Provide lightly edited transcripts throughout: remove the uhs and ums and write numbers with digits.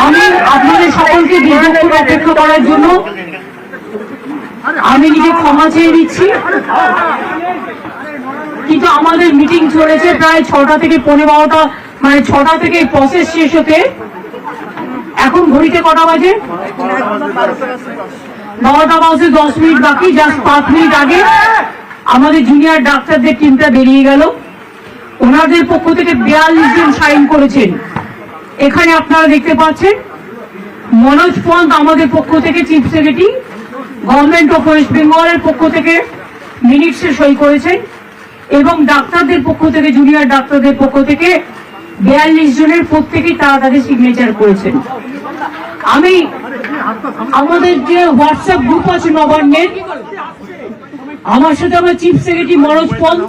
আমি আপনাদের সকলকে দীর্ঘক্ষণ অপেক্ষা করার জন্য আমি নিজে ক্ষমা চেয়ে দিচ্ছি, কিন্তু আমাদের মিটিং চলেছে প্রায় 6টা থেকে 12টা, মানে 6টা থেকে প্রসেস শেষ হতে এখন ঘড়িতে কটা বাজে? 12টা বাজে 10 মিনিট বাকি। জাস্ট 5 মিনিট আগে আমাদের জুনিয়র ডাক্তারদের টিমটা বেরিয়ে গেল। ওনাদের পক্ষ থেকে 42 জন সাইন করেছেন। এখানে আপনারা দেখতে পাচ্ছেন মনোজ পন্ত আমাদের পক্ষ থেকে chief secretary, government of West বেঙ্গলের পক্ষ থেকে মিনিটসে সই করেছেন, এবং ডাক্তারদের পক্ষ থেকে, জুনিয়র ডাক্তারদের পক্ষ থেকে 42 জনের প্রত্যেকেই তারা তাদের সিগনেচার করেছেন। আমি আমাদের যে হোয়াটসঅ্যাপ গ্রুপ আছে নবান্নের, আমার সাথে আমার চিফ সেক্রেটারি মনোজ পন্ত,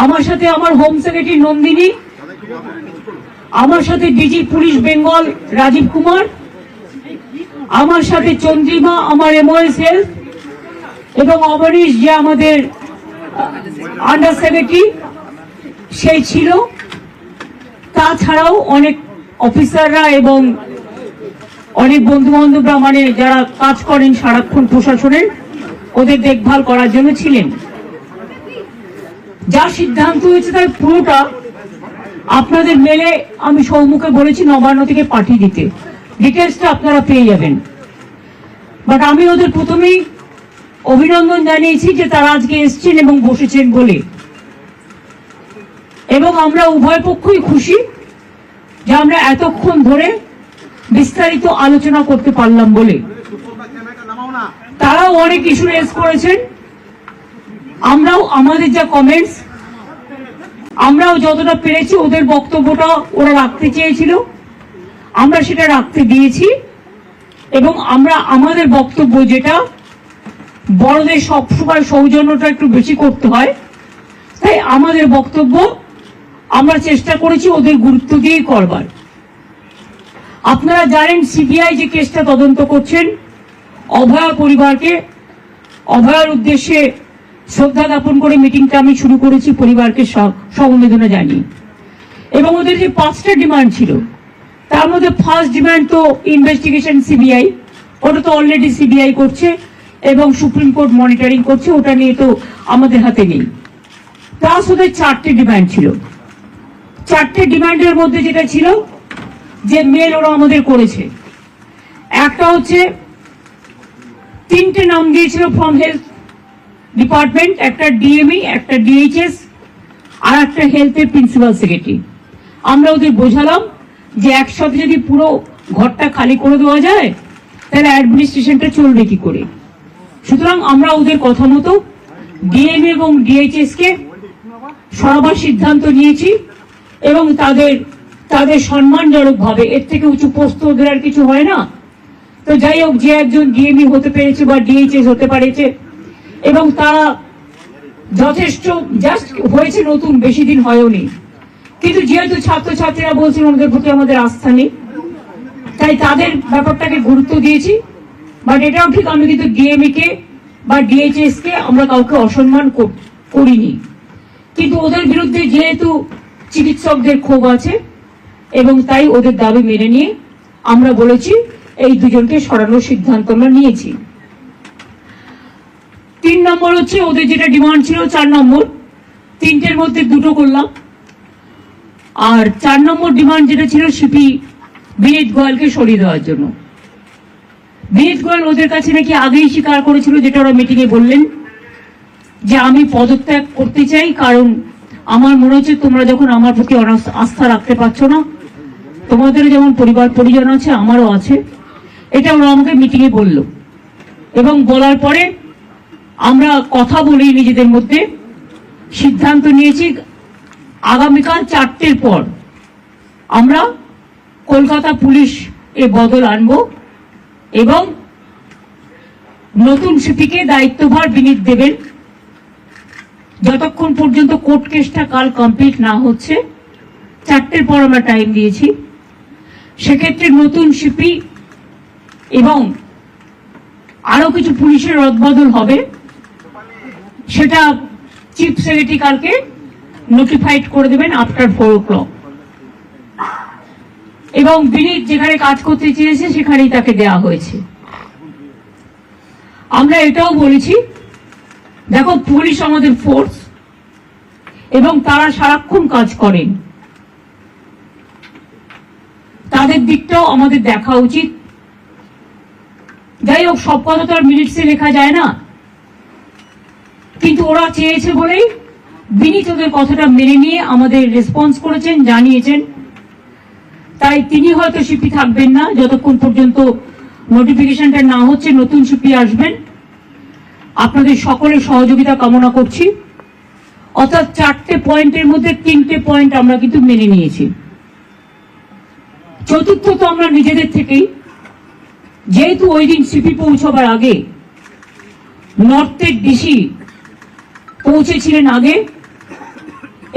আমার সাথে আমার হোম সেক্রেটারি নন্দিনী, আমার সাথে ডিজি পুলিশ বেঙ্গল রাজীব কুমার, আমার সাথে চন্দ্রিমা আমার এমওএস হেলথ, এবং অবনীশ যে আমাদের আন্ডার সেক্রেটারি সেই ছিল। তাছাড়াও অনেক অফিসাররা এবং অনেক বন্ধু বান্ধবরা, মানে যারা কাজ করেন সারাক্ষণ প্রশাসনের, ওদের দেখভাল করার জন্য ছিলেন। যা সিদ্ধান্ত হয়েছে তার পুরোটা আপনাদের মেলে আমি সৌমুখে বলেছি নবান্ন থেকে পাঠিয়ে দিতে, ডিটেলসটা আপনারা পেয়ে যাবেন। বাট আমি ওদের প্রথমেই অভিনন্দন জানিয়েছি যে তারা আজকে এসছেন এবং বসেছেন বলে, এবং আমরা উভয় পক্ষই খুশি যে আমরা এতক্ষণ ধরে বিস্তারিত আলোচনা করতে পারলাম বলে। তারাও অনেক ইস্যু রেজ করেছেন, আমরাও আমাদের যা কমেন্টস আমরাও যতটা পেরেছি, ওদের বক্তব্যটা ওরা রাখতে চেয়েছিল আমরা সেটা রাখতে দিয়েছি, এবং আমরা আমাদের বক্তব্য যেটা, বড়দের সবসময় সৌজন্যটা একটু বেশি করতে হয়, তাই আমাদের বক্তব্য আমরা চেষ্টা করেছি ওদের গুরুত্ব দিয়েই করবার। আপনারা জানেন সিবিআই যে কেসটা তদন্ত করছেন, অভয়া পরিবারকে, অভয়ার উদ্দেশ্যে শ্রদ্ধা জ্ঞাপন করে মিটিংটা আমি শুরু করেছি পরিবারকে সমবেদনা জানিয়ে। এবং ওদের যে 5টা ডিমান্ড ছিল, তার মধ্যে ফার্স্ট ডিমান্ড তো ইনভেস্টিগেশন সিবিআই, ওটা তো অলরেডি সিবিআই করছে এবং সুপ্রিম কোর্ট মনিটরিং করছে, ওটা নিয়ে তো আমাদের হাতে নেই। প্লাস ওদের 4টে ডিমান্ড ছিল। 4টে ডিমান্ডের মধ্যে যেটা ছিল যে মেল ওরা আমাদের করেছে, একটা হচ্ছে 3টে নাম দিয়েছিল ফ্রম হেলথ ডিপার্টমেন্ট, একটা ডিএমই, একটা ডিএইচএস, আর একটা হেলথের প্রিন্সিপাল সেক্রেটারি। আমরা ওদের বোঝালাম যে একসাথে যদি পুরো ঘরটা খালি করে দেওয়া যায় তাহলে অ্যাডমিনিস্ট্রেশনটা চলবে কি করে। সুতরাং আমরা ওদের কথা মতো ডিএমই এবং ডিএইচএস কে সরাবার সিদ্ধান্ত নিয়েছি, এবং তাদের সম্মানজনক ভাবে, এর থেকে উঁচু পোস্ট ওদের আর কিছু হয় না। তো যাই হোক, যে একজন ডিএমই হতে পেরেছে বা ডিএইচএস হতে পেরেছে, এবং তারা যথেষ্ট জাস্ট হয়েছে, নতুন বেশি দিন হয়ওনি, কিন্তু যেহেতু ছাত্রছাত্রীরা বলছেন ওদের প্রতি আমাদের আস্থা নেই, তাই তাদের ব্যাপারটাকে গুরুত্ব দিয়েছি। বাট এটাও ঠিক, আমি কিন্তু ডিএমই কে বা ডিএইচএস কে আমরা কাউকে অসম্মান করিনি, কিন্তু ওদের বিরুদ্ধে যেহেতু চিকিৎসকদের ক্ষোভ আছে এবং তাই ওদের দাবি মেনে নিয়ে আমরা বলেছি এই দুজনকে সরানোর সিদ্ধান্ত আমরা নিয়েছি। 3 নম্বর হচ্ছে ওদের যেটা ডিমান্ড ছিল 4 নম্বর, 3টের মধ্যে 2টো করলাম। আর 4 নম্বর ডিমান্ড যেটা ছিল সিপি বিনীত গোয়েলকে সরিয়ে দেওয়ার জন্য। বিনীত গোয়েল ওদের কাছে নাকি আগেই স্বীকার করেছিল, যেটা ওরা মিটিংয়ে বললেন, যে আমি পদত্যাগ করতে চাই, কারণ আমার মনে হচ্ছে তোমরা যখন আমার প্রতি আস্থা রাখতে পারছো না, তোমাদেরও যেমন পরিবার পরিজন আছে আমারও আছে, এটা ওরা আমাকে মিটিংয়ে বলল। এবং বলার পরে আমরা কথা বলি নিজেদের মধ্যে, সিদ্ধান্ত নিয়েছি আগামীকাল 4টের পর আমরা কলকাতা পুলিশ এ বদল আনবো, এবং নতুন সিপিকে দায়িত্বভার বিনীত দেবেন। যতক্ষণ পর্যন্ত কোর্ট কেসটা কাল কমপ্লিট না হচ্ছে, 4টের পর আমরা টাইম দিয়েছি, সেক্ষেত্রে নতুন সিপি এবং আরো কিছু পুলিশের রদবদল হবে, সেটা চিফ সেক্রেটারি কালকে নোটিফাইড করে দেবেন আফটার 4 o'clock। এবং বিনীত যেখানে কাজ করতে চেয়েছে সেখানেই তাকে দেওয়া হয়েছে। আমরা এটাও বলেছি, দেখো পুলিশ আমাদের ফোর্স এবং তারা সারাক্ষণ কাজ করেন, তাদের দিকটাও আমাদের দেখা উচিত। যাই হোক, সব কথা তো আর মিনিটসে লেখা যায় না, কিন্তু ওরা চেয়েছে বলেই বিনীত ওদের কথাটা মেনে নিয়ে আমাদের রেসপন্স করেছেন, জানিয়েছেন। তাই তিনি হয়তো সিপি থাকবেন না যতক্ষণ পর্যন্ত নোটিফিকেশনটা না হচ্ছে, নতুন সিপি আসবেন। আপনাদের সকলের সহযোগিতা কামনা করছি। অর্থাৎ 4টে পয়েন্টের মধ্যে 3টে পয়েন্ট আমরা কিন্তু মেনে নিয়েছি। চতুর্থ তো আমরা নিজেদের থেকেই, যেহেতু ওই দিন সিপি পৌঁছবার আগে নর্থের ডিসি পৌঁছেছিলেন আগে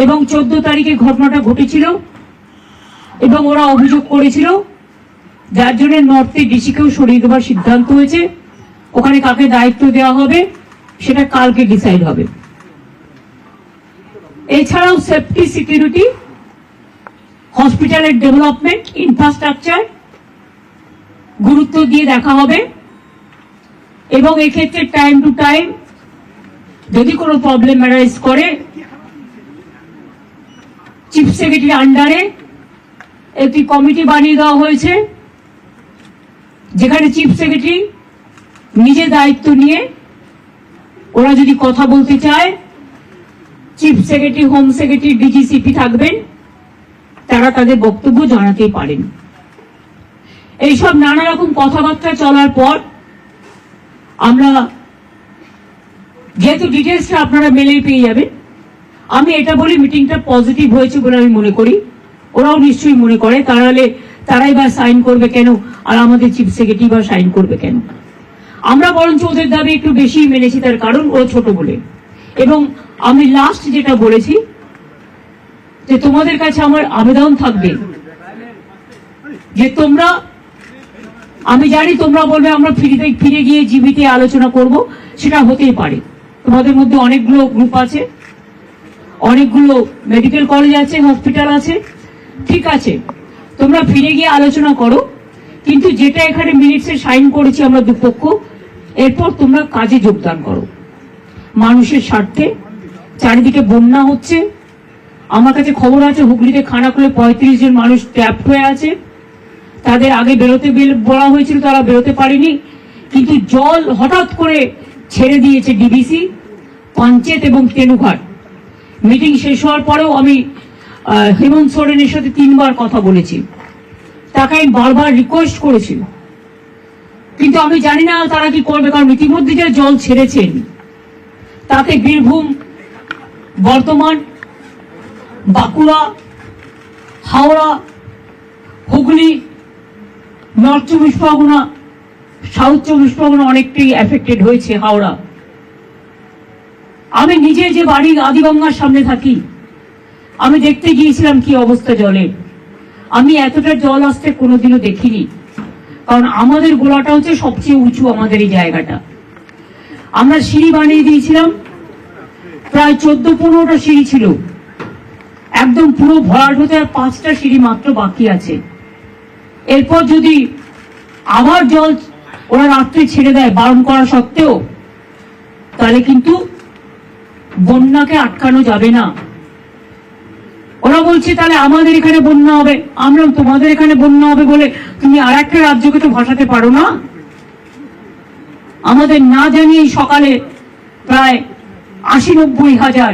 এবং 14 তারিখে ঘটনাটা ঘটেছিল এবং ওরা অভিযোগ করেছিল, যার জন্য নর্থের ডিসিকেও সরিয়ে দেওয়ার সিদ্ধান্ত হয়েছে। ওখানে কাকে দায়িত্ব দেওয়া হবে সেটা কালকে ডিসাইড হবে। এছাড়াও সেফটি, সিকিউরিটি, হসপিটালের ডেভেলপমেন্ট, ইনফ্রাস্ট্রাকচার গুরুত্ব দিয়ে দেখা হবে এবং এক্ষেত্রে টাইম টু টাইম যদি কোনো প্রবলেম অ্যারাইজ করে চিফ সেক্রেটারি আন্ডারে একটি কমিটি বানিয়ে দেওয়া হয়েছে, যেখানে চিফ সেক্রেটারি নিজে দায়িত্ব নিয়ে ওরা যদি কথা বলতে চায়, chief secretary, home secretary, DG CP থাকবেন, তারা তাদের বক্তব্য জানাতেই পারেন। এইসব নানা রকম কথাবার্তা চলার পর আমরা, যেহেতু ডিটেলসটা আপনারা মেলেই পেয়ে যাবেন, আমি এটা বলি মিটিংটা পজিটিভ হয়েছে বলে আমি মনে করি। ওরাও নিশ্চয়ই মনে করে, তারাই বা সাইন করবে কেন, আর আমাদের চিফ সেক্রেটারি বা সাইন করবে কেন। আমরা বরঞ্চ ওদের দাবি একটু বেশি মেনেছি, তার কারণ ওরা ছোট বলে। এবং আমি লাস্ট যেটা বলেছি, যে তোমাদের কাছে আমার আবেদন থাকবে যে তোমরা, আমি জানি তোমরা বলবে আমরা ফিরে গিয়ে জিবিতে আলোচনা করব, সেটা হতেই পারে। তোমাদের মধ্যে অনেকগুলো গ্রুপ আছে, অনেকগুলো মেডিকেল কলেজ আছে, হসপিটাল আছে, ঠিক আছে, তোমরা ফিরে গিয়ে আলোচনা করো, কিন্তু যেটা এখানে মিনিটসে সাইন করেছি আমরা দুপক্ষ, এরপর তোমরা কাজে যোগদান করো মানুষের স্বার্থে। চারিদিকে বন্যা হচ্ছে, আমার কাছে খবর আছে হুগলিতে খানাকুলে 35 জন মানুষ ট্র্যাপ হয়ে আছে। তাদের আগে বেরোতে বলা হয়েছিল, তারা বেরোতে পারেনি, কিন্তু জল হঠাৎ করে ছেড়ে দিয়েছে ডিবিসি, পঞ্চায়েত এবং তেনুঘাট। মিটিং শেষ হওয়ার পরেও আমি হেমন্ত সোরেনের সাথে 3 বার কথা বলেছি, তাকে আমি বারবার রিকোয়েস্ট করেছি, কিন্তু আমি জানি না তারা কি করবে, কারণ ইতিমধ্যে যে জল ছেড়েছেন তাতে বীরভূম, বর্ধমান, বাঁকুড়া, হাওড়া, হুগলি, নর্থ 24 পরগনা, সাউথ 24 পরগনা অনেকটাই এফেক্টেড হয়েছে। হাওড়া, আমি নিজে যে বাড়ি আদিগঙ্গার সামনে থাকি, আমি দেখতে গিয়েছিলাম কি অবস্থা জলের। আমি এতটা জল আসতে কোনোদিনও দেখিনি, কারণ আমাদের গোলাটা হচ্ছে সবচেয়ে উঁচু, আমাদের এই জায়গাটা। আমরা সিঁড়ি বানিয়ে দিয়েছিলাম, প্রায় 14-15টা সিঁড়ি ছিল, একদম পুরো ভরাট হতে আর 5টা সিঁড়ি মাত্র বাকি আছে। এরপর যদি আবার জল ওরা রাত্রে ছেড়ে দেয় বারণ করা সত্ত্বেও, তাহলে কিন্তু বন্যাকে আটকানো যাবে না। ওরা বলছে তাহলে আমাদের এখানে বন্যা হবে, আমরা তোমাদের এখানে বন্যা হবে বলে তুমি আর একটা রাজ্যকে তো ভাসাতে পারো না। আমাদের না জানিয়েই সকালে প্রায় 80-90 হাজার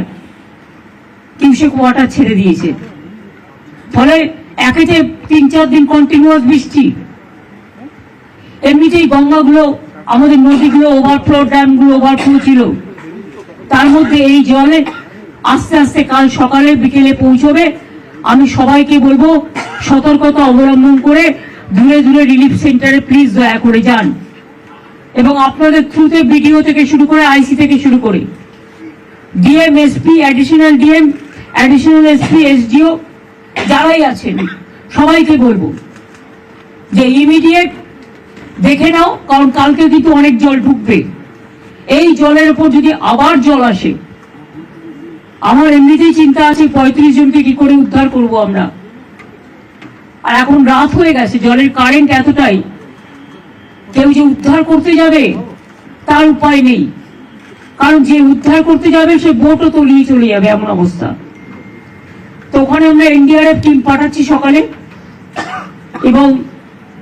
কিউসেক ওয়াটার ছেড়ে দিয়েছে, ফলে একেতে 3-4 দিন কন্টিনিউয়াস বৃষ্টি। এমনিতেই গঙ্গাগুলো, আমাদের নদীগুলো ওভারফ্লো, ড্যামগুলো ওভারফ্লো ছিল, তার মধ্যে এই জলে আস্তে আস্তে কাল সকালে বিকেলে পৌঁছবে। আমি সবাইকে বলবো সতর্কতা অবলম্বন করে দূরে দূরে রিলিফ সেন্টারে প্লিজ দয়া করে যান, এবং আপনাদের থ্রুতে বিডিও থেকে শুরু করে আইসি থেকে শুরু করে DM, SP, additional DM, additional SP, SDO যারাই আছেন সবাইকে বলবো যে ইমিডিয়েট দেখে নাও, কারণ কালকে কিন্তু অনেক জল ঢুকবে। এই জলের উপর যদি আবার জল আসে আমার এমনিতেই চিন্তা আছে 35 জনকে কি করে উদ্ধার করব আমরা। আর এখন রাত হয়ে গেছে, জলের কারেন্ট এতটাই, কেউ যে উদ্ধার করতে যাবে তার উপায় নেই, কারণ যে উদ্ধার করতে যাবে সে বোটও তলিয়ে চলে যাবে, এমন অবস্থা। তো ওখানে আমরা এনডিআরএফ টিম পাঠাচ্ছি সকালে, এবং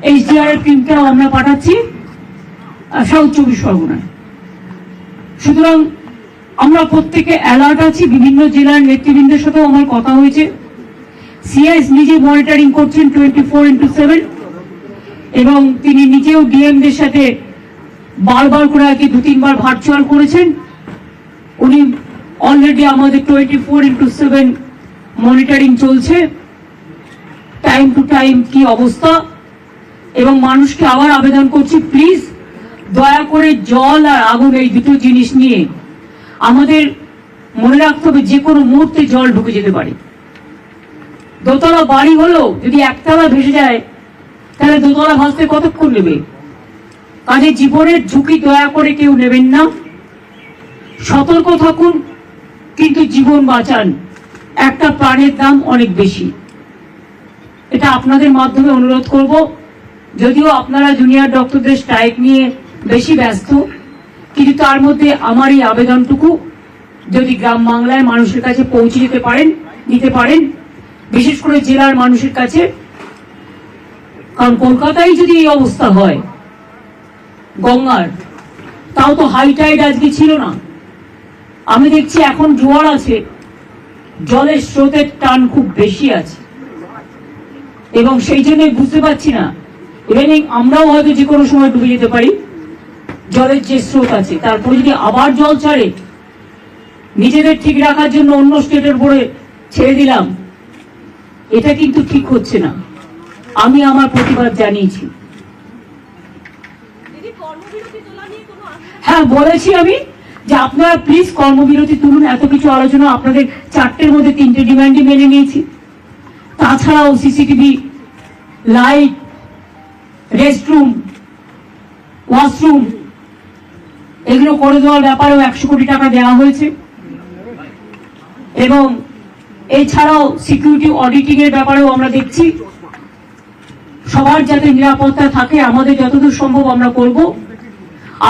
এইচডিআরএফ টিমটাও আমরা পাঠাচ্ছি সাউথ 24 পরগনায়। সুতরাং আমরা প্রত্যেকে অ্যালার্ট আছি। বিভিন্ন জেলার নেতৃবৃন্দের সাথেও আমার কথা হয়েছে। সিএস নিজে মনিটরিং করছেন 24x7, এবং তিনি নিজেও ডিএমদের সাথে বারবার করে আগে 2-3 বার ভার্চুয়াল করেছেন। উনি অলরেডি আমাদের 24x7 মনিটরিং চলছে, টাইম টু টাইম কি অবস্থা। এবং মানুষকে আবার আবেদন করছি, প্লিজ দয়া করে জল আর আগুন এই দুটো জিনিস নিয়ে আমাদের মনে রাখতে হবে, যে কোনো মুহূর্তে জল ঢুকে যেতে পারে। দোতলা বাড়ি হলো যদি একতলা ভেসে যায়, তাহলে দোতলা ভাসতে কতক্ষণ নেবে? কাজে জীবনের ঝুঁকি দয়া করে কেউ নেবেন না, সতর্ক থাকুন, কিন্তু জীবন বাঁচান। একটা প্রাণের দাম অনেক বেশি, এটা আপনাদের মাধ্যমে অনুরোধ করব। যদিও আপনারা জুনিয়র ডক্টরদের স্ট্রাইক নিয়ে বেশি ব্যস্ত, কিন্তু তার মধ্যে আমার এই আবেদনটুকু যদি গ্রাম বাংলায় মানুষের কাছে পৌঁছে দিতে পারেন, বিশেষ করে জেলার মানুষের কাছে। কারণ কলকাতায় যদি এই অবস্থা হয় গঙ্গার, তাও তো হাই টাইড আজকে ছিল না। আমি দেখছি এখন জোয়ার আছে, জলের স্রোতের টান খুব বেশি আছে, এবং সেই জন্য বুঝতে পারছি না, ইভেনিং আমরাও হয়তো যে কোনো সময় ডুবে যেতে পারি। জলের যে স্রোত আছে, তারপরে যদি আবার জল ছাড়ে, নিজেদের ঠিক রাখার জন্য অন্য স্টেটের উপরে ছেড়ে দিলাম, এটা কিন্তু ঠিক হচ্ছে না। আমি আমার প্রতিবাদ জানিয়েছি। হ্যাঁ, বলেছি আমি যে আপনারা প্লিজ কর্মবিরতি তুলুন। এত কিছু আলোচনা, আপনাদের 4টের মধ্যে 3টে ডিমান্ডই মেনে নিয়েছি। তাছাড়াও সিসিটিভি, লাইট, রেস্টরুম, ওয়াশরুম, এগুলো করে দেওয়ার ব্যাপারেও 100 কোটি টাকা দেওয়া হয়েছে। এবং এছাড়াও সিকিউরিটি অডিটিং এর ব্যাপারেও আমরা দেখছি, সবার যাতে নিরাপত্তা থাকে, আমাদের যতদূর সম্ভব আমরা করব।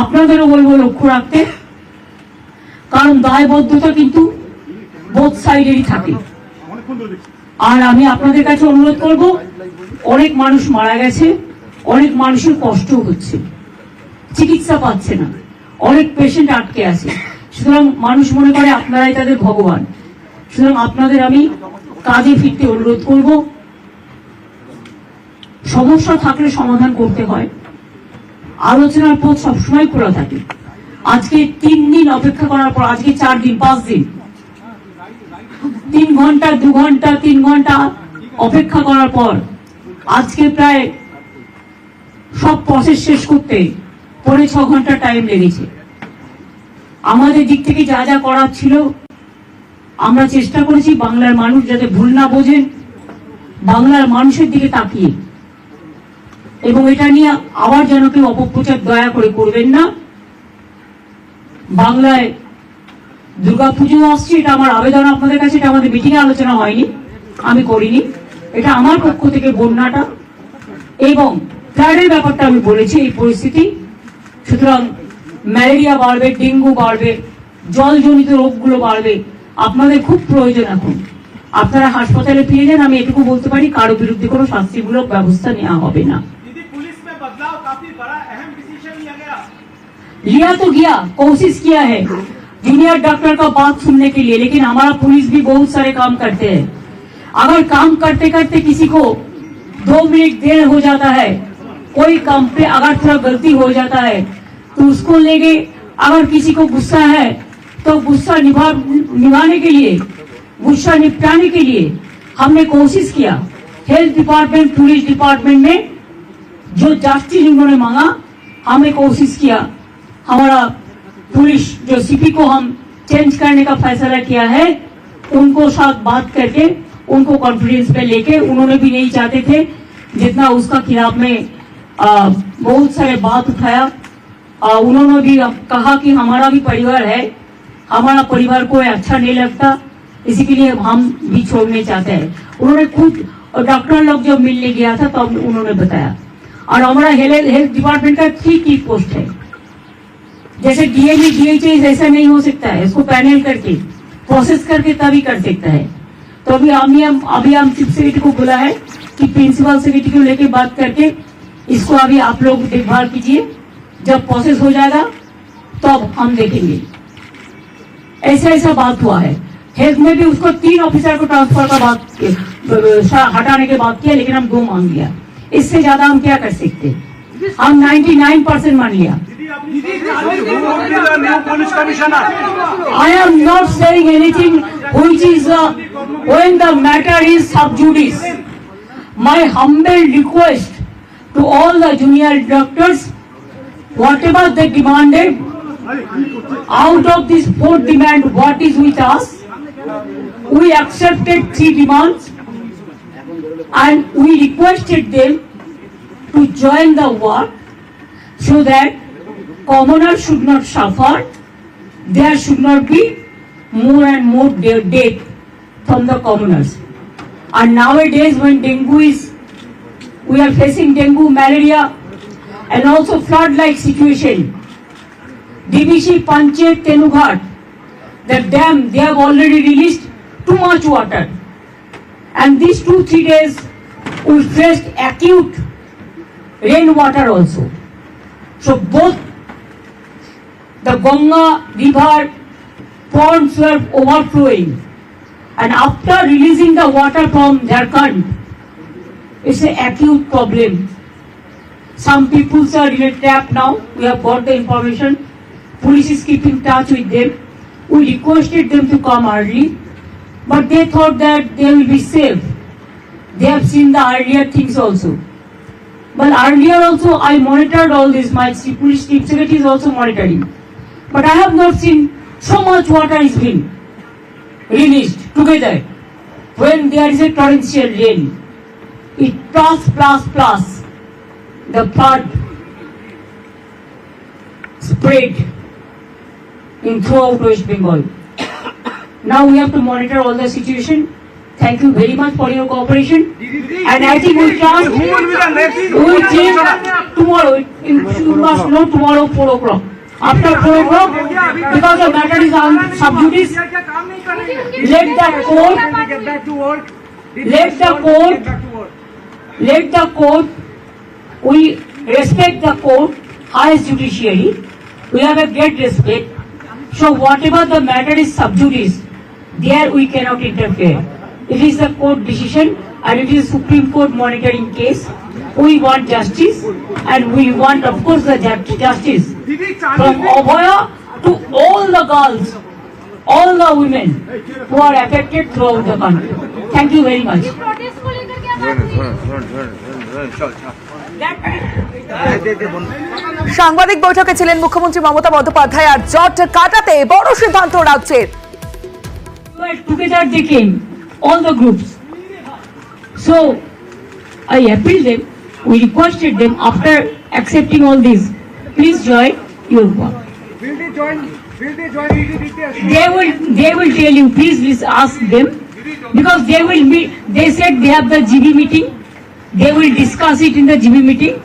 আপনাদেরও বলবো লক্ষ্য রাখতে, কারণ দায়বদ্ধতা কিন্তু বোথ সাইডেরই থাকে। আর আমি আপনাদের কাছে অনুরোধ করব, অনেক মানুষ মারা গেছে, অনেক মানুষের কষ্ট হচ্ছে, চিকিৎসা পাচ্ছে না, অনেক পেশেন্ট আটকে আছে। সুতরাং মানুষ মনে করে আপনারাই তাদের ভগবান। সুতরাং আপনাদের আমি কাজে ফিরতে অনুরোধ করব। সমস্যা থাকলে সমাধান করতে হয়, আলোচনার পথ সবসময় খোলা থাকে। আজকে 3 দিন অপেক্ষা করার পর, আজকে 4 দিন 5 দিন, 3 ঘন্টা 2 ঘন্টা 3 ঘন্টা অপেক্ষা করার পর আজকে প্রায় সব প্রসেস শেষ করতে 5.5 ঘন্টা টাইম লেগেছে। আমাদের দিক থেকে যা যা করার ছিল আমরা চেষ্টা করেছি, বাংলার মানুষ যাতে ভুল না বোঝেন, বাংলার মানুষের দিকে তাকিয়ে। এবং এটা নিয়ে আবার যেন কেউ অপপ্রচার দয়া করে করবেন না। বাংলায় দুর্গাপুজো আসছে, এটা আমার আবেদন আপনাদের কাছে। এটা আমাদের মিটিং এ আলোচনা হয়নি, আমি করিনি, এটা আমার পক্ষ থেকে বন্যাটা এবং ফ্লাডের ব্যাপারটা আমি বলেছি, এই পরিস্থিতি। সুতরাং ম্যালেরিয়া বাড়বে, ডেঙ্গু বাড়বে, জলজনিত রোগগুলো বাড়বে, আপনাদের খুব প্রয়োজন। এখন আপনারা হাসপাতালে ফিরে যান। আমি এটুকু বলতে পারি, কারো বিরুদ্ধে কোনো শাস্তিমূলক ব্যবস্থা নেওয়া হবে না। लिया तो गया, कोशिश किया है जूनियर डॉक्टर का बात सुनने के लिए, लेकिन हमारा पुलिस भी बहुत सारे काम करते हैं। अगर काम करते करते किसी को 2 मिनट देर हो जाता है, कोई काम पे अगर थोड़ा गलती हो जाता है, तो उसको लेके अगर किसी को गुस्सा है तो गुस्सा निभाने के लिए, गुस्सा निपटाने के लिए हमने कोशिश किया। हेल्थ डिपार्टमेंट, पुलिस डिपार्टमेंट में जो जस्टिस उन्होंने मांगा, हमें कोशिश किया। हमारा पुलिस जो सीपी को हम चेंज करने का फैसला किया है, उनको साथ बात करके उनको कॉन्फिडेंस पे लेके, उन्होंने भी नहीं चाहते थे जितना उसका खिलाफ में बहुत सारे बात उठाया। उन्होंने भी कहा कि हमारा भी परिवार है, हमारा परिवार को अच्छा नहीं लगता, इसी के लिए हम भी छोड़ने चाहते हैं। उन्होंने खुद डॉक्टर लोग जब मिलने गया था तो उन्होंने बताया। और हमारा हेल्थ डिपार्टमेंट का 3 की पोस्ट है, जैसे डीएमई डीएचएस ऐसा नहीं हो सकता है, इसको पैनल करके प्रोसेस करके तभी कर सकता है। तो अभी हम चीफ सेक्रेटरी को बोला है कि प्रिंसिपल सेक्रेटरी को लेके बात करके इसको अभी आप लोग देखभाल कीजिए, जब प्रोसेस हो जाएगा तब हम देखेंगे। ऐसा बात हुआ है। हेल्थ में भी उसको 3 ऑफिसर को ट्रांसफर का बात हटाने के बात किया, लेकिन हम 2 मांग लिया। इससे ज्यादा हम क्या कर सकते? हम 99% मान लिया। I am not saying anything which is when the matter is sub judice. My humble request to all the junior doctors, whatever they demanded, out of this 4th demand, what is with us, we accepted 3 demands and we requested them to join the work so that commoners should not suffer, there should not be more and more death from the commoners. And nowadays when we are facing dengue, malaria and also flood-like situation. DBC, Panchayat, Tenughat, the dam, they have already released too much water. And these 2-3 days we faced acute rainwater also. So both the Ganga river ponds were overflowing, and after releasing the water from Jharkhand, it's an acute problem. Some people are in a trap now. We have got the information. Police is keeping touch with them. We requested them to come early, but they thought that they will be safe. They have seen the earlier things also. But earlier also I monitored all this. My police chief secretary is also monitoring. But I have not seen so much water is being released together. When there is a torrential rain, it plus the flood spread in throughout West Bengal. Now we have to monitor all the situation. Thank you very much for your cooperation. And I think we can. We will change tomorrow. You must know tomorrow 4 o'clock. After 4 o'clock, because the matter is on sub judice, let the court, we respect the court, highest judiciary. We have a great respect. So whatever the matter is sub judice, there we cannot interfere. It is the court decision and it is Supreme Court monitoring case. We want justice and we want, of course, the justice from Abhaya to all the girls, all the women who are affected throughout the country. Thank you very much. সাংবাদিক বৈঠকে ছিলেন মুখ্যমন্ত্রী মমতা বন্দ্যোপাধ্যায়। আর জট কাটাতে বড় সিদ্ধান্ত রাজ্যের। Together they came, all the groups. So I appealed them, we requested them, after accepting all this, please join your work. Will they join? They will tell you, please ask them, because they said they have the GB meeting, they will discuss it in the GB meeting,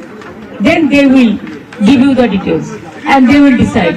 then they will give you the details and they will decide.